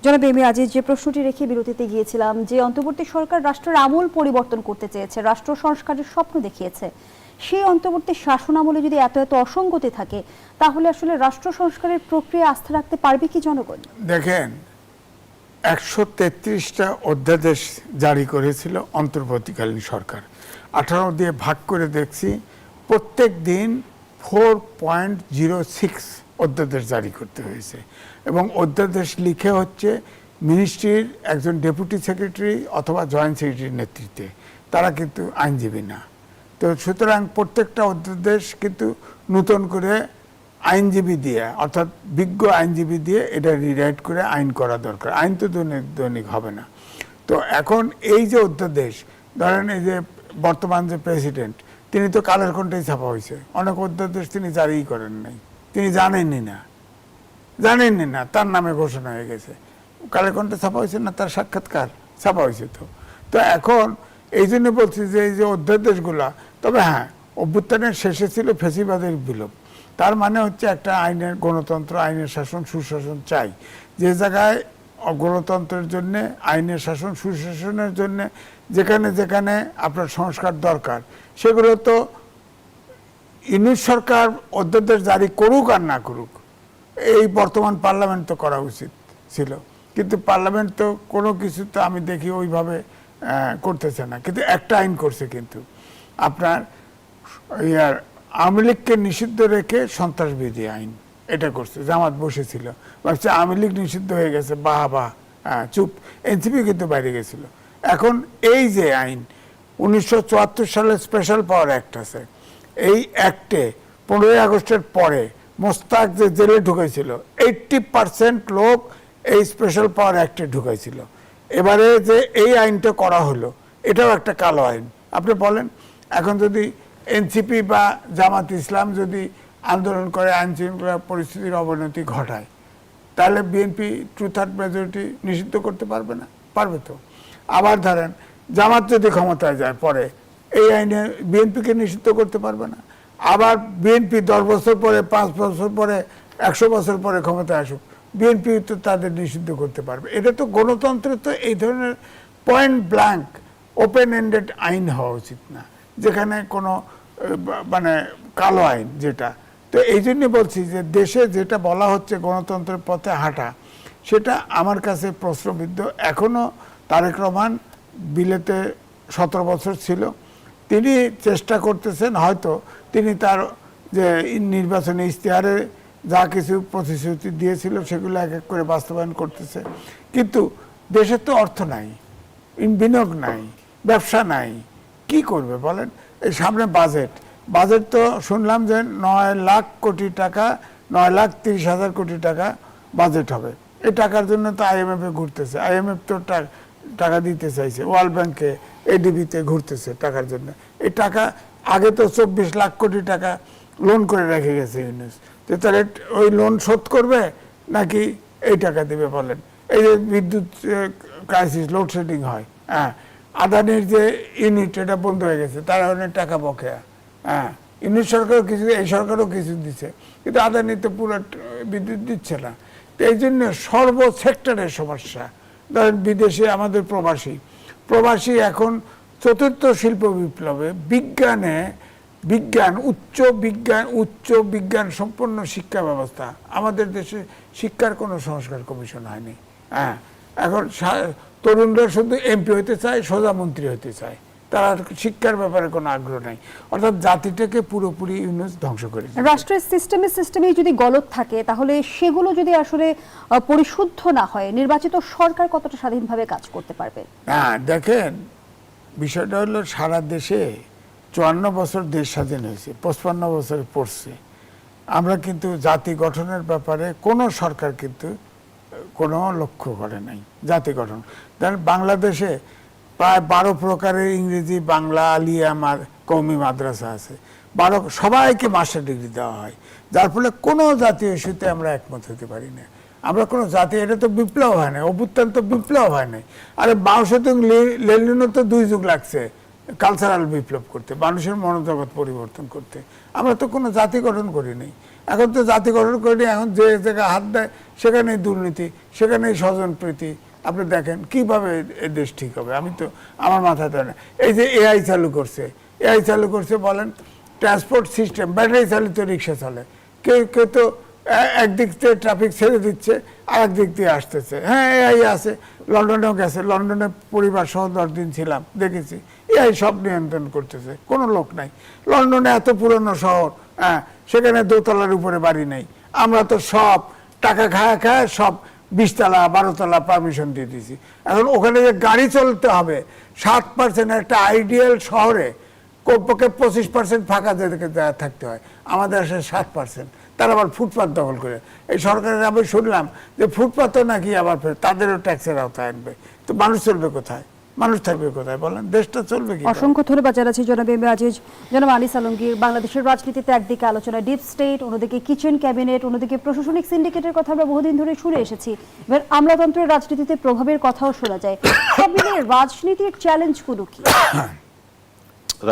Speaker 3: জনাব এম এ আজিজ, যে প্রশ্নটি রেখে বিরতিতে গিয়েছিলাম, যে অন্তর্বর্তী সরকার রাষ্ট্রের আমূল পরিবর্তন করতে চেয়েছে, রাষ্ট্র সংস্কারের স্বপ্ন দেখিয়েছে, সেই অন্তর্বর্তী শাসন আমলে যদি এত এত অসঙ্গতি থাকে তাহলে আসলে রাষ্ট্র সংস্কারের প্রক্রিয়া আস্থা রাখতে পারবে কি জনগণ?
Speaker 1: দেখেন, 133টা অধ্যাদেশ জারি করেছিল অন্তর্বর্তীকালীন সরকার। 18 দিয়ে ভাগ করে দেখছি, প্রত্যেক দিন 4.06 অধ্যাদেশ জারি করতে হয়েছে, এবং অধ্যাদেশ লিখে হচ্ছে মিনিস্ট্রির একজন ডেপুটি সেক্রেটারি অথবা জয়েন্ট সেক্রেটারির নেতৃত্বে, তারা কিন্তু আইনজীবী না। তো সুতরাং প্রত্যেকটা অধ্যাদেশ কিন্তু নতুন করে আইনজীবী দিয়ে, অর্থাৎ বিজ্ঞ আইনজীবী দিয়ে এটা রিরাইট করে আইন করা দরকার। আইন তো দৈনিক হবে না। তো এখন এই যে অধ্যাদেশ, ধরেন এই যে বর্তমান যে প্রেসিডেন্ট, তিনি তো কালের কণ্ঠেই ছাপা হয়েছে, অনেক অধ্যাদেশ তিনি জারিই করেন নাই, তিনি জানেনই না, তার নামে ঘোষণা হয়ে গেছে। কালের কণ্ঠে ছাপা হয়েছে না, তার সাক্ষাৎকার ছাপা হয়েছে। তো এখন এই জন্য বলছি যে এই যে অধ্যাদেশগুলা, তবে হ্যাঁ, অভ্যুত্থানের শেষে ছিল ফ্যাসিবাদের বিলোপ। তার মানে হচ্ছে একটা আইনের গণতন্ত্র, আইনের শাসন, সুশাসন চাই। যে জায়গায় গণতন্ত্রের জন্য, আইনের শাসন, সুশাসনের জন্য যেখানে যেখানে আপনার সংস্কার দরকার, সেগুলো তো ইউনিট সরকার অধ্যাদেশ জারি করুক আর না করুক, এই বর্তমান পার্লামেন্ট তো করা উচিত ছিল। কিন্তু পার্লামেন্ট তো কোনো কিছু তো আমি দেখি ওইভাবে করতেছে না। কিন্তু একটা আইন করছে, কিন্তু আপনার আওয়ামী লীগকে নিষিদ্ধ রেখে সন্ত্রাসবিধি আইন, এটা করছে। জামাত বসেছিল, ভাবছে আওয়ামী লীগ নিষিদ্ধ হয়ে গেছে, বাহ চুপ। এনসিপি কিন্তু বাইরে গেছিল। এখন এই যে আইন 1974 সালে স্পেশাল পাওয়ার অ্যাক্ট আছে, এই অ্যাক্টে 15ই আগস্টের পরে মোস্তাক যে জেলে ঢুকেছিল, 80% লোক এই স্পেশাল পাওয়ার অ্যাক্টে ঢুকাইছিল। এবারে যে এই আইনটা করা হলো, এটাও একটা কালো আইন। আপনি বলেন, এখন যদি এনসিপি বা জামাত ইসলাম যদি আন্দোলন করে আইন শৃঙ্খলা পরিস্থিতির অবনতি ঘটায়, তাহলে বিএনপি 2/3 মেজরিটি নিষিদ্ধ করতে পারবে না? পারবে তো। আবার ধরেন জামাত যদি ক্ষমতায় যায় পরে, এই আইনে বিএনপিকে নিষিদ্ধ করতে পারবে না। আবার বিএনপি 10 বছর পরে, 5 বছর পরে, 100 বছর পরে ক্ষমতায় আসুক, বিএনপি তো তাদের নিষিদ্ধ করতে পারবে। এটা তো গণতন্ত্রে তো এই ধরনের পয়েন্ট ব্ল্যাঙ্ক ওপেন এন্ডেড আইন হওয়া উচিত না, যেখানে কোনো মানে কালো আইন যেটা। তো এই জন্য বলছি যে দেশে যেটা বলা হচ্ছে গণতন্ত্রের পথে হাঁটা, সেটা আমার কাছে প্রশ্নবিদ্ধ। এখনও তারেক রহমান বিলেতে 17 বছর ছিল, তিনি চেষ্টা করতেছেন, হয়তো তিনি তার যে নির্বাচনী ইশতেহারে যা কিছু প্রতিশ্রুতি দিয়েছিল সেগুলো এক এক করে বাস্তবায়ন করতেছে। কিন্তু দেশের তো অর্থ নাই, বিনিয়োগ নাই, ব্যবসা নাই, কি করবে বলেন? এই সামনে বাজেট তো শুনলাম যে 9 লাখ কোটি টাকা, 9,30,000 কোটি টাকা বাজেট হবে। এই টাকার জন্য তো IMF এ ঘুরতেছে, IMF তো টাকা দিতে চাইছে, ওয়ার্ল্ড ব্যাংকে, ADB-তে ঘুরতেছে টাকার জন্য। এই টাকা আগে তো 24 লাখ কোটি টাকা লোন করে রেখে গেছে ইউনুস। তো তাহলে ওই লোন শোধ করবে নাকি এই টাকা দেবে বলেন? এই যে বিদ্যুৎ ক্রাইসিস, লোডশেডিং হয়, হ্যাঁ, আদানির যে ইউনিট, এটা বন্ধ হয়ে গেছে, তারা অনেক টাকা বকেয়া। হ্যাঁ, ইউনিট সরকারও কিছু, এই সরকারও কিছু দিচ্ছে, কিন্তু আদানি তো পুরো বিদ্যুৎ দিচ্ছে না। তো এই জন্য সর্বসেক্টরের সমস্যা। ধরেন বিদেশে আমাদের প্রবাসী এখন চতুর্থ শিল্প বিপ্লবে উচ্চ বিজ্ঞান সম্পন্ন শিক্ষা ব্যবস্থা। আমাদের দেশে শিক্ষার কোনো সংস্কার কমিশন হয়নি। হ্যাঁ, এখন তরুণরা শুধু MP হতে চায়, সোজা মন্ত্রী হতে চায়। তারা শিক্ষার ব্যাপারে কোনো আগ্রহ নাই, অর্থাৎ জাতিটাকে পুরোপুরি ইউনূস ধ্বংস করে দিয়েছে।
Speaker 3: রাষ্ট্রের সিস্টেমে যদি গলদ থাকে, তাহলে সেগুলো যদি আসলে পরিশুদ্ধ না হয়, নির্বাচিত সরকার কতটা স্বাধীনভাবে কাজ করতে পারবে?
Speaker 1: হ্যাঁ, দেখেন বিষয়টা হলো সারা দেশে 54 বছর দেশ স্বাধীন হয়েছে, 55 বছরে পড়ছে। আমরা কিন্তু জাতি গঠনের ব্যাপারে কোনো সরকার কিন্তু কোনো লক্ষ্য করে নাই জাতি গঠন। দেখেন বাংলাদেশে প্রায় 12 প্রকারের ইংরেজি, বাংলা, আলিয়া, কওমি মাদ্রাসা আছে। 12 সবাইকে মাস্টার ডিগ্রি দেওয়া হয়, যার ফলে কোনো জাতীয় ইস্যুতে আমরা একমত হতে পারি না। আমরা কোনো জাতি, এটা তো বিপ্লব হয় না, অভ্যুত্থান তো বিপ্লব হয় নাই। আরে 62 লেনিনও তো 2 যুগ লাগছে কালচারাল বিপ্লব করতে, মানুষের মনোজগৎ পরিবর্তন করতে। আমরা তো কোনো জাতি গঠন করি নাই। এখন তো জাতি গঠন করিনি, এখন যে জায়গায় হাত দেয় সেখানেই দুর্নীতি, সেখানেই স্বজনপ্রীতি। আপনি দেখেন কিভাবে এই দেশ ঠিক হবে, আমি তো আমার মাথায় দেয় না। এই যে এআই চালু করছে বলেন, ট্রান্সপোর্ট সিস্টেম ব্যাটারি চালিত রিক্সা চলে, কেউ কেউ তো একদিক থেকে ট্রাফিক ছেড়ে দিচ্ছে, আর একদিক দিয়ে আসতেছে। হ্যাঁ, এআই আছে, লন্ডনেও গেছে, লন্ডনে পরিবার সহ 10 দিন ছিলাম, দেখেছি এআই সব নিয়ন্ত্রণ করতেছে, কোনো লোক নাই। লন্ডনে এত পুরনো শহর, হ্যাঁ, সেখানে দোতলার উপরে বাড়ি নেই। আমরা তো সব টাকা খায় সব 20 তলা 12 তলা পারমিশন দিয়ে দিয়েছি। এখন ওখানে যে গাড়ি চলতে হবে, 7% একটা আইডিয়াল শহরে কমপক্ষে 25% ফাঁকা জায়গা থাকতে হয়, আমাদের আসলে 7%। তারা আবার ফুটপাত দখল করে। এই সরকারের আমি শুনলাম যে ফুটপাতও নাকি আবার তাদেরও ট্যাক্সের আওতায় আনবে। তো মানুষ চলবে কোথায়, মানুষ থাকবে কোথায় বলেন, দেশটা চলবে কি?
Speaker 3: অসংখ্য ধন্যবাদ জানাচ্ছি জনাব এম এ আজিজ। জনাব আনিস আলমগীর, বাংলাদেশের রাজনীতিতে একদিকে আলোচনা ডিপ স্টেট, অন্যদিকে কিচেন ক্যাবিনেট, অন্যদিকে প্রশাসনিক সিন্ডিকেটের কথা আমরা বহুদিন ধরে শুনে এসেছি। এবার আমলাতন্ত্রের রাজনীতিতে প্রভাবের কথাও শোনা যায়। সব মিলিয়ে রাজনীতির চ্যালেঞ্জগুলো কি?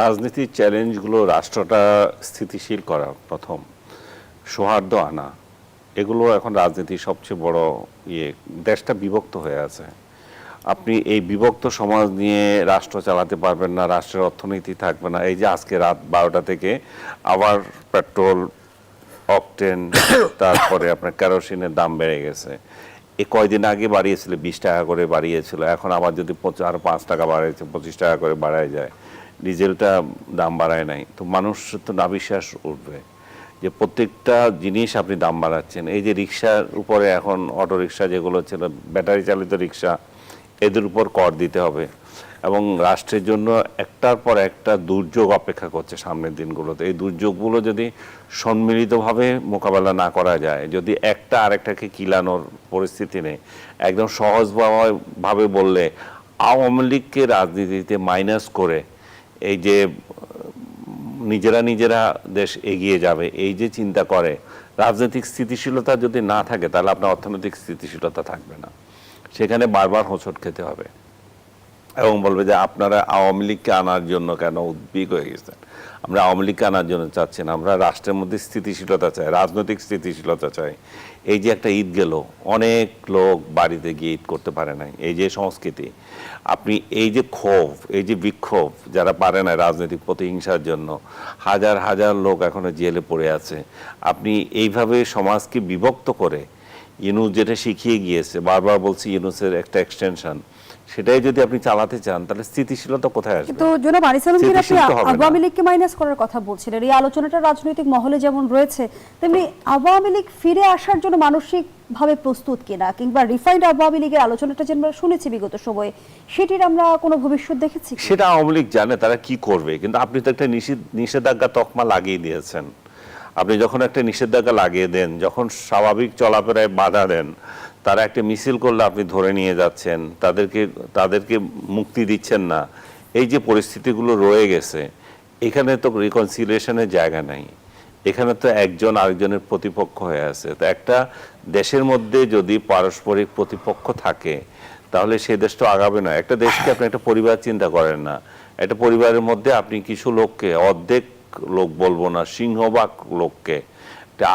Speaker 2: রাজনীতির চ্যালেঞ্জগুলো রাষ্ট্রটা স্থিতিশীল করা, প্রথম সৌহার্দ্য আনা, এগুলো এখন রাজনীতির সবচেয়ে বড় দেশটা বিভক্ত হয়ে আছে। আপনি এই বিভক্ত সমাজ নিয়ে রাষ্ট্র চালাতে পারবেন না, রাষ্ট্রের অর্থনীতি থাকবে না। এই যে আজকে রাত 12টা থেকে আবার পেট্রোল, অকটেন, তারপরে আপনার কেরোসিনের দাম বেড়ে গেছে। এই কয়দিন আগে বাড়িয়েছিল 20 টাকা করে বাড়িয়েছিল, এখন আবার যদি আরো 5 টাকা বাড়াইছে, 25 টাকা করে বাড়ায় যায়। ডিজেলটা দাম বাড়ায় নাই, তো মানুষ তো নাবিশ্বাস উঠবে যে প্রত্যেকটা জিনিস আপনি দাম বাড়াচ্ছেন। এই যে রিক্সার উপরে এখন অটো রিক্সা যেগুলো ছিল, ব্যাটারি চালিত রিক্সা, এদের উপর কর দিতে হবে। এবং রাষ্ট্রের জন্য একটার পর একটা দুর্যোগ অপেক্ষা করছে সামনের দিনগুলোতে। এই দুর্যোগগুলো যদি সম্মিলিতভাবে মোকাবেলা না করা যায়, যদি একটা আরেকটাকে কিলানোর পরিস্থিতি নেই, একদম সহজভাবে বললে আওয়ামী লীগকে রাজনীতিতে মাইনাস করে এই যে নিজেরা দেশ এগিয়ে যাবে, এই যে চিন্তা করে, রাজনৈতিক স্থিতিশীলতা যদি না থাকে তাহলে আপনার অর্থনৈতিক স্থিতিশীলতা থাকবে না। সেখানে বারবার হোঁচট খেতে হবে এবং বলবে যে আপনারা আওয়ামী লীগকে আনার জন্য কেন উদ্বিগ হয়ে গেছেন। আমরা আওয়ামী লীগকে আনার জন্য চাচ্ছি না, আমরা রাষ্ট্রের মধ্যে স্থিতিশীলতা চাই, রাজনৈতিক স্থিতিশীলতা চাই। এই যে একটা ঈদ গেল, অনেক লোক বাড়িতে গিয়ে ঈদ করতে পারে নাই, এই যে সংস্কৃতি, আপনি এই যে ক্ষোভ, এই যে বিক্ষোভ, যারা পারে না রাজনৈতিক প্রতিহিংসার জন্য, হাজার হাজার লোক এখনো জেলে পড়ে আছে। আপনি এইভাবে সমাজকে বিভক্ত করে ইউনূস যেটা শিখিয়ে গিয়েছে, বারবার বলছি ইউনূসের একটা এক্সটেনশন, সেটাই যদি আপনি চালাতে চান তাহলে স্থিতিশীলতা কোথায় আসবে?
Speaker 3: তো জনাব আনিস আলমগীর, আপনি
Speaker 2: স্থিতিশীল তো হবে না।
Speaker 3: আওয়ামী লীগকে মাইনাস করার কথা বলছিলেন। এই আলোচনাটা রাজনৈতিক মহলে যেমন রয়েছে, তেমনি আওয়ামী লীগ ফিরে আসার জন্য মানসিকভাবে প্রস্তুত কিনা, কিংবা রিফাইন্ড আওয়ামী লীগের আলোচনাটা যে আমরা শুনেছি বিগত সময়ে, সেটির আমরা কোনো ভবিষ্যৎ দেখেছি কি?
Speaker 2: সেটা আওয়ামী লীগ জানে তারা কি করবে, কিন্তু আপনি তো একটা নিষেধাজ্ঞা তকমা লাগিয়ে দিয়েছেন। আপনি যখন একটা নিষেধাজ্ঞা লাগিয়ে দেন, যখন স্বাভাবিক চলাফেরায় বাধা দেন, তারা একটা মিছিল করলে আপনি ধরে নিয়ে যাচ্ছেন, তাদেরকে মুক্তি দিচ্ছেন না, এই যে পরিস্থিতিগুলো রয়ে গেছে, এখানে তো রিকনসিলিয়েশনের জায়গা নাই। এখানে তো একজন আরেকজনের প্রতিপক্ষ হয়ে আছে। তো একটা দেশের মধ্যে যদি পারস্পরিক প্রতিপক্ষ থাকে তাহলে সে দেশ তো আগাবে না। একটা দেশকে আপনি একটা পরিবার চিন্তা করেন না, একটা পরিবারের মধ্যে আপনি কিছু লোককে, অর্ধেক লোক বলবো না, সিংহভাগ লোককে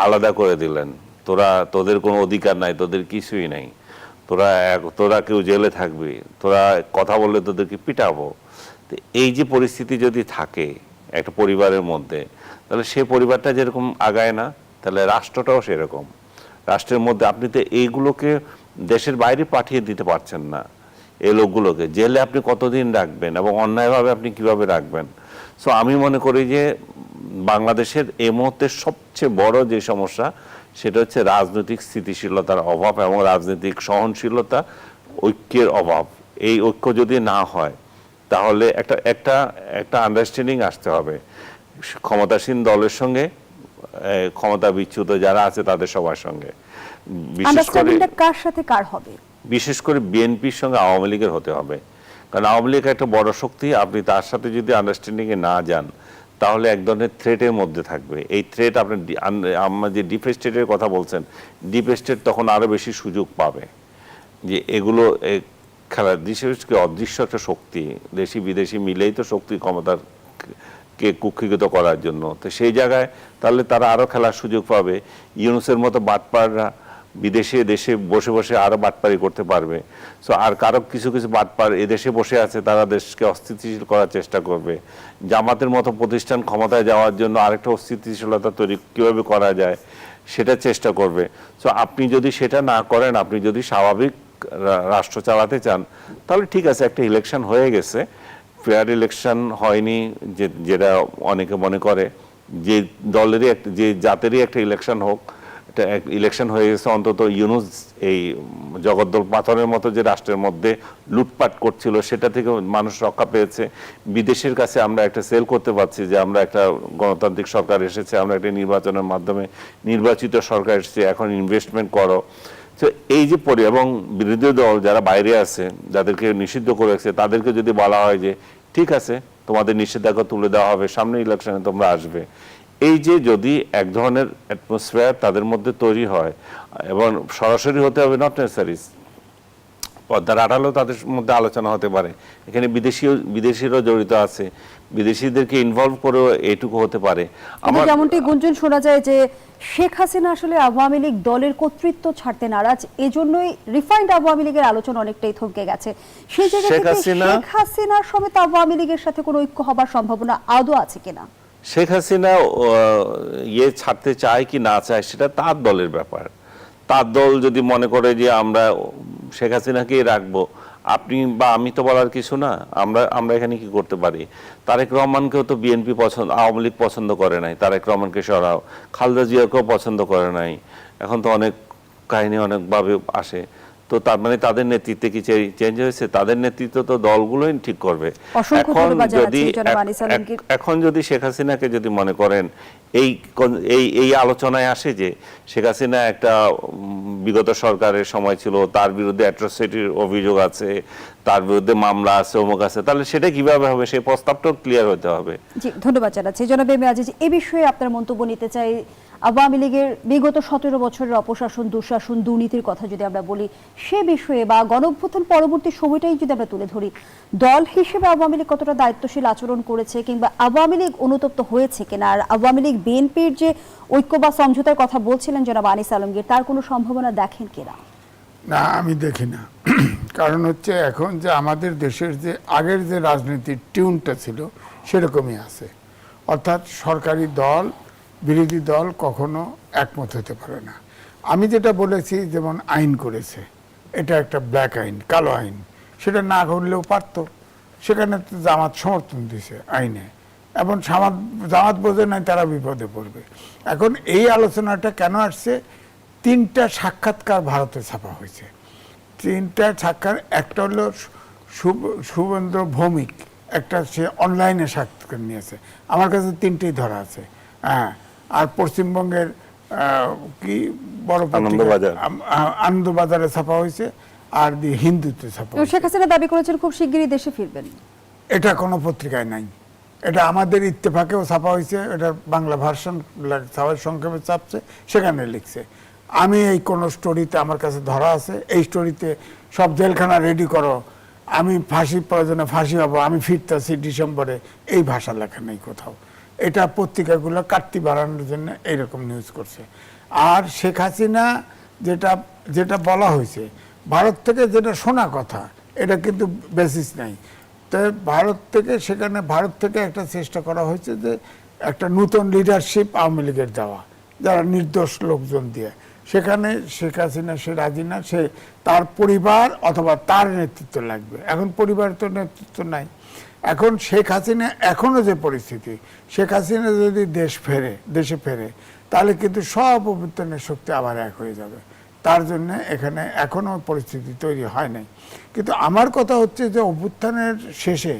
Speaker 2: আলাদা করে দিলেন। তোদের কোনো অধিকার নাই, তোদের কিছুই নাই, তোরা কেউ জেলে থাকবি, তোরা কথা বললে তোদেরকে পিটাবো। তো এই যে পরিস্থিতি যদি থাকে একটা পরিবারের মধ্যে, তাহলে সে পরিবারটা যেরকম আগায় না, তাহলে রাষ্ট্রটাও সেরকম। রাষ্ট্রের মধ্যে আপনি তো এইগুলোকে দেশের বাইরে পাঠিয়ে দিতে পারছেন না। এই লোকগুলোকে জেলে আপনি কতদিন রাখবেন এবং অন্যায়ভাবে আপনি কিভাবে রাখবেন? সো আমি মনে করি যে বাংলাদেশের এই মুহূর্তে সবচেয়ে বড় যে সমস্যা সেটা হচ্ছে রাজনৈতিক স্থিতিশীলতার অভাব এবং রাজনৈতিক সহনশীলতা, ঐক্যের অভাব। এই ঐক্য যদি না হয় তাহলে একটা একটা একটা আন্ডারস্ট্যান্ডিং আসতে হবে ক্ষমতাসীন দলের সঙ্গে, ক্ষমতা বিচ্যুত যারা আছে তাদের সবার সঙ্গে।
Speaker 3: আন্ডারস্ট্যান্ডিংটা কার সাথে কার হবে?
Speaker 2: বিশেষ করে বিএনপির সঙ্গে আওয়ামী লীগের হতে হবে, কারণ আওয়ামী লীগ একটা বড় শক্তি। আপনি তার সাথে যদি আন্ডারস্ট্যান্ডিংয়ে না যান তাহলে এক ধরনের থ্রেটের মধ্যে থাকবে। এই থ্রেট আপনার আমরা যে ডিপ স্টেটের কথা বলছেন, ডিপ স্টেট তখন আরো বেশি সুযোগ পাবে যে এগুলো খেলার বিশেষ করে অদৃশ্য একটা শক্তি, দেশি বিদেশি মিলেই তো শক্তি ক্ষমতার কে কুক্ষিগত করার জন্য। তো সেই জায়গায় তাহলে তারা আরো খেলার সুযোগ পাবে। ইউনুসের মতো বাটপাররা বিদেশে দেশে বসে বসে আরো বাটপারি করতে পারবে। সো আর কারো কিছু কিছু বাটপার এদেশে বসে আছে, তারা দেশকে অস্থিতিশীল করার চেষ্টা করবে। জামাতের মতো প্রতিষ্ঠান ক্ষমতায় যাওয়ার জন্য আরেকটা অস্থিতিশীলতা তৈরি কিভাবে করা যায় সেটা চেষ্টা করবে। সো আপনি যদি সেটা না করেন, আপনি যদি স্বাভাবিক রাষ্ট্র চালাতে চান, তাহলে ঠিক আছে, একটা ইলেকশন হয়ে গেছে, ফেয়ার ইলেকশন হয়নি যেটা অনেকে মনে করে, যে দলেরই যে জাতেরই একটা ইলেকশন হোক, এটা ইলেকশন হয়ে গেছে। অন্তত ইউনুস এই জগদ্দল পাথরের মতো যে রাষ্ট্রের মধ্যে লুটপাট করছিল সেটা থেকে মানুষ রক্ষা পেয়েছে। বিদেশের কাছে আমরা একটা সেল করতে পারছি যে আমরা একটা গণতান্ত্রিক সরকার এসেছে, আমরা একটা নির্বাচনের মাধ্যমে নির্বাচিত সরকার এসেছে, এখন ইনভেস্টমেন্ট করো। তো এই যে এবং বিরোধী দল যারা বাইরে আছে, যাদেরকে নিষিদ্ধ করেছে, তাদেরকে যদি বলা হয় যে ঠিক আছে তোমাদের নিষেধাজ্ঞা তুলে দেওয়া হবে, সামনে ইলেকশনে তোমরা আসবে, এই যে যদি এক ধরনের অ্যাটমসফিয়ার তাদের মধ্যে তৈরি হয়, এবং সরাসরি হতে হবে, নট নেসেসারি, পর্দার আড়ালেও তাদের মধ্যে আলোচনা হতে পারে। এখানে বিদেশিরাও জড়িত আছে, বিদেশিদেরকে ইনভলভ করেও এটুকু হতে পারে।
Speaker 3: আমার যেমনটি গুঞ্জন শোনা যায় যে শেখ হাসিনা আসলে আওয়ামী লীগ দলের কর্তৃত্ব ছাড়তে নারাজ, এজন্যই রিফাইন্ড আওয়ামী লীগের আলোচনা অনেকটাই থমকে গেছে। সেই জায়গা থেকে শেখ হাসিনার সমেত আওয়ামী লীগের সাথে কোনো ঐক্য হবার সম্ভাবনা আদৌ আছে কিনা?
Speaker 2: শেখ হাসিনা ছাড়তে চায় কি না চায় সেটা তার দলের ব্যাপার। তার দল যদি মনে করে যে আমরা শেখ হাসিনাকেই রাখবো, আপনি বা আমি তো বলার কিছু না। আমরা এখানে কি করতে পারি? তারেক রহমানকেও তো বিএনপি আওয়ামী লীগ পছন্দ করে নাই, তারেক রহমানকে সরাও। খালেদা জিয়াকেও পছন্দ করে নাই। এখন তো অনেক কাহিনী অনেকভাবে আসে। তো তার মানে তাদের নেতৃত্বে কি চেঞ্জ হয়েছে? তাদের নেতৃত্ব তো দলগুলোই ঠিক করবে। এখন যদি শেখ হাসিনাকে যদি মনে করেন এই আলোচনায় আসে যে শেখ হাসিনা একটা বিগত সরকারের সময় ছিল, তার বিরুদ্ধে অ্যাট্রসিটির অভিযোগ আছে, তার বিরুদ্ধে মামলা আছে, অমুক আছে, তাহলে সেটা কিভাবে হবে? সেই প্রস্তাবটাও ক্লিয়ার হতে হবে।
Speaker 3: জি, ধন্যবাদ জানাচ্ছি। জনাব এম এ আজিজ, এই বিষয়ে আপনার মন্তব্য নিতে চাই। আওয়ামী লীগের বিগত 17 বছরের অপশাসন, দুঃশাসন, দুর্নীতির কথা যদি আমরা বলি, সে বিষয়ে বা গণঅভ্যুত্থান পরবর্তী সময়টাই যদি আমরা তুলে ধরি, দল হিসেবে আওয়ামী লীগ কতটা দায়িত্বশীল আচরণ করেছে, কিংবা আওয়ামী লীগ অনুতপ্ত হয়েছে কিনা, আর আওয়ামী লীগ বিএনপির যে ঐক্য বা সমঝোতার কথা বলছিলেন জনাব আনিস আলমগীর, তার কোনো সম্ভাবনা দেখেন কিনা?
Speaker 1: না, আমি দেখি না। কারণ হচ্ছে এখন যে আমাদের দেশের যে আগের যে রাজনীতির টিউনটা ছিল সেরকমই আছে। অর্থাৎ সরকারি দল বিরোধী দল কখনো একমত হতে পারে না। আমি যেটা বলেছি, যেমন আইন করেছে, এটা একটা ব্ল্যাক আইন, কালো আইন, সেটা না করলেও পারত। সেখানে তো জামাত সমর্থন দিছে আইনে, এবং জামাত বোঝে নাই তারা বিপদে পড়বে। এখন এই আলোচনাটা কেন আসছে? 3টা সাক্ষাৎকার ভারতে ছাপা হয়েছে। 3টা সাক্ষাৎকার, একটা হলো শুভেন্দ্র ভৌমিক, একটা সে অনলাইনে সাক্ষাৎকার নিয়েছে, আমার কাছে 3টেই ধরা আছে। হ্যাঁ, আর পশ্চিমবঙ্গের কি বড় আনন্দবাজারে ছাপা হয়েছে, আর দি হিন্দুতে ছাপা হয়েছে।
Speaker 3: শেখ হাসিনা দাবি করেছেন খুব শিগগিরই দেশে ফিরবেন।
Speaker 1: এটা কোনো পত্রিকায় নাই। এটা আমাদের ইত্তেফাকেও ছাপা হয়েছে, এটা বাংলা ভার্সন সবাই সংক্ষেপে ছাপছে, সেখানে লিখছে। আমি এই কোন স্টোরিতে আমার কাছে ধরা আছে, এই স্টোরিতে সব জেলখানা রেডি করো, আমি ফাঁসি প্রয়োজনে ফাঁসি হবো, আমি ফিরতেছি ডিসেম্বরে, এই ভাষা লেখা নেই কোথাও। এটা পত্রিকাগুলো কাটতি বাড়ানোর জন্য এইরকম নিউজ করছে। আর শেখ হাসিনা যেটা বলা হয়েছে, ভারত থেকে যেটা শোনা কথা, এটা কিন্তু বেসিস নাই। তো ভারত থেকে একটা চেষ্টা করা হয়েছে যে একটা নতুন লিডারশিপ আওয়ামী লীগের দেওয়া, যারা নির্দোষ লোকজন দিয়ে। সেখানে শেখ হাসিনা সে রাজি না, সে তার পরিবার অথবা তার নেতৃত্ব লাগবে। এখন পরিবার তো নেতৃত্ব নাই। এখন শেখ হাসিনা এখনো যে পরিস্থিতি, শেখ হাসিনা যদি দেশে ফেরে তাহলে কিন্তু সব অভ্যুত্থানের শক্তি আবার এক হয়ে যাবে। তার জন্য এখানে এখনো পরিস্থিতি তৈরি হয় নাই। কিন্তু আমার কথা হচ্ছে যে অভ্যুত্থানের শেষে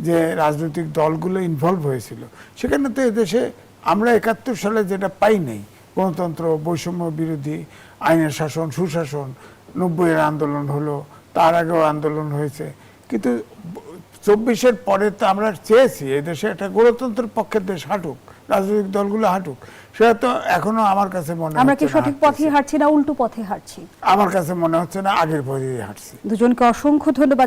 Speaker 1: যে রাজনৈতিক দলগুলো ইনভলভ হয়েছিল, সেখানে তো এদেশে আমরা 71 সালে যেটা পাই নাই, গণতন্ত্র, বৈষম্য বিরোধী আইনের শাসন, সুশাসন, 90-এর আন্দোলন হলো, তার আগেও আন্দোলন হয়েছে, কিন্তু 24-এর পরে তো আমরা চেয়েছি এদেশে একটা গণতন্ত্রের পক্ষের দেশ হাঁটুক, রাজনৈতিক দলগুলো হাঁটুক। সেটা তো এখনো আমার কাছে মনে হচ্ছে
Speaker 3: আমরা কি
Speaker 1: না
Speaker 3: সঠিক পথে
Speaker 1: হাঁটতেছে।
Speaker 3: হাঁটছি না উল্টো পথে হাঁটছি?
Speaker 1: আমার কাছে মনে হচ্ছে না আগের পথেই হাঁটছি।
Speaker 3: দুজনকে অসংখ্য ধন্যবাদ।